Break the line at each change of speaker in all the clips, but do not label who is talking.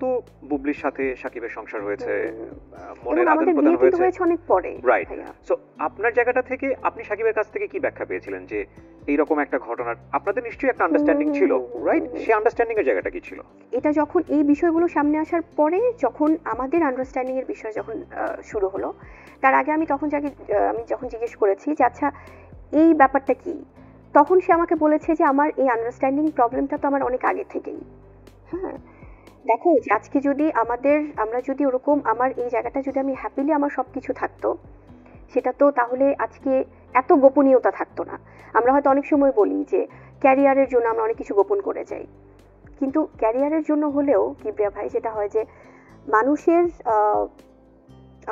তো বুবলির সাথে সাকিবের সংসার হয়েছে,
এবং
মনের আদান
আমাদের
প্রদান
বিয়ে কিন্তু
হয়েছে,
হয়েছে অনেক পরে।
রাইট। সো আপনার জায়গাটা থেকে আপনি সাকিবের কাছ থেকে কি ব্যাখ্যা পেয়েছিলেন যে এইরকম একটা ঘটনার আপনাদের নিশ্চয়ই একটা আন্ডারস্ট্যান্ডিং ছিল, রাইট? সেই আন্ডারস্ট্যান্ডিং এর জায়গাটা কি ছিল?
এটা যখন এই বিষয়গুলো সামনে আসার পরে, যখন আমাদের আন্ডারস্ট্যান্ডিং এর বিষয় যখন শুরু হলো, তার আগে আমি যখন জিজ্ঞেস করেছি যে আচ্ছা এই ব্যাপারটা কি, তখন সে আমাকে বলেছে যে আমার এই আন্ডারস্ট্যান্ডিং প্রবলেমটা তো আমার অনেক আগে থেকেই। হ্যাঁ, দেখো যে আজকে যদি আমরা যদি ওরকম আমার এই জায়গাটা যদি আমি হ্যাপিলি আমার সবকিছু থাকতো, সেটা তো তাহলে আজকে এত গোপনীয়তা থাকতো না। আমরা হয়তো অনেক সময় বলি যে ক্যারিয়ারের জন্য আমরা অনেক কিছু গোপন করে যাই, কিন্তু ক্যারিয়ারের জন্য হলেও কিবরিয়া ভাই যেটা হয় যে মানুষের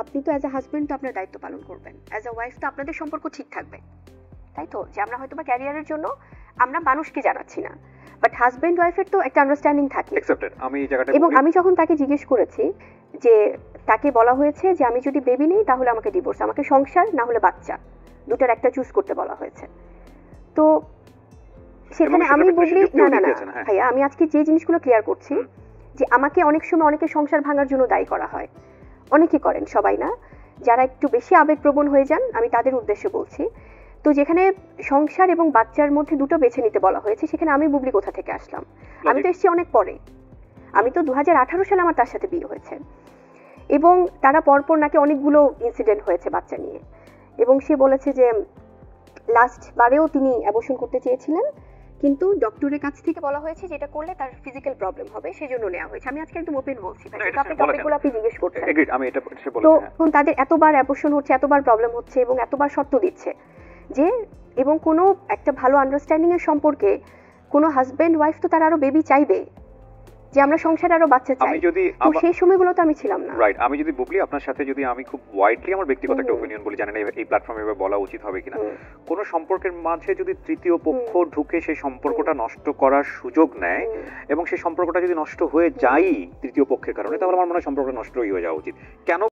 আপনি তো অ্যাজ এ হাজবেন্ড তো আপনার দায়িত্ব পালন করবেন, অ্যাজ এ ওয়াইফ তো আপনাদের সম্পর্ক ঠিক থাকবে, তাই তো? যে আমরা হয়তো বা ক্যারিয়ারের জন্য আমরা মানুষকে জানাচ্ছি না, বাট হাজবেন্ড ওয়াইফের তো একটা আন্ডারস্ট্যান্ডিং থাকে। এবং আমি যখন তাকে জিজ্ঞেস করেছি যে তাকে বলা হয়েছে যে আমি যদি বেবি নেই তাহলে আমাকে ডিভোর্স, আমাকে সংসার না হলে বাচ্চা, দুটার একটা চুজ করতে বলা হয়েছে। তো সেখানে আমি বুবলি না ভাইয়া, আমি আজকে যে জিনিসগুলো ক্লিয়ার করছি যে আমাকে অনেক সময় অনেকে সংসার ভাঙার জন্য দায়ী করা হয়, অনেকে করেন, সবাই না, যারা একটু বেশি আবেগপ্রবণ হয়ে যান আমি তাদের উদ্দেশ্যে বলছি। তো যেখানে সংসার এবং বাচ্চার মধ্যে দুটো বেছে নিতে বলা হয়েছে, সেখানে আমি বুবলি কোথা থেকে আসলাম? আমি তো এসেছি অনেক পরে, আমি তো 2018 সালে আমার তার সাথে বিয়ে হয়েছে, এবং তারা পরপর নাকি অনেকগুলো ইনসিডেন্ট হয়েছে বাচ্চা নিয়ে, এবং সে বলেছে যে লাস্ট বারেও তিনি অ্যাবর্শন করতে চেয়েছিলেন, কিন্তু ডক্টরের কাছ থেকে বলা হয়েছে যে এটা করলে তার ফিজিক্যাল প্রবলেম হবে, সেজন্য নেওয়া হয়েছে। আমি আজকে একদম ওপেন বলছি ভাই, আপনি টপিকগুলো আপনি জিজ্ঞেস করছেন।
আমি এটা বলছি,
তো এখন তাদের এতবার অ্যাবর্শন হচ্ছে, এতবার প্রবলেম হচ্ছে এবং এতবার শর্ত দিচ্ছে যে, এবং কোনো একটা ভালো আন্ডারস্ট্যান্ডিং এর সম্পর্কে কোনো হাজবেন্ড ওয়াইফ তো তার আরো বেবি চাইবে, যে আমরা সংসারে আরো বাচ্চা চাই। তো সেই সময়গুলো তো আমি ছিলাম না,
রাইট। আমি যদি বুবলি আপনার সাথে যদি আমি খুব ওয়াইডলি আমার ব্যক্তিগত একটা অপিনিয়ন বলি, জানেন এই প্ল্যাটফর্মে এভাবে বলা উচিত হবে কিনা, কোন সম্পর্কের মাঝে যদি তৃতীয় পক্ষ ঢুকে সেই সম্পর্কটা নষ্ট করার সুযোগ নেয় এবং সেই সম্পর্কটা যদি নষ্ট হয়ে যায় তৃতীয় পক্ষের কারণে, তাহলে আমার মনে হয় সম্পর্কটা নষ্টই হয়ে যাওয়া উচিত। কেন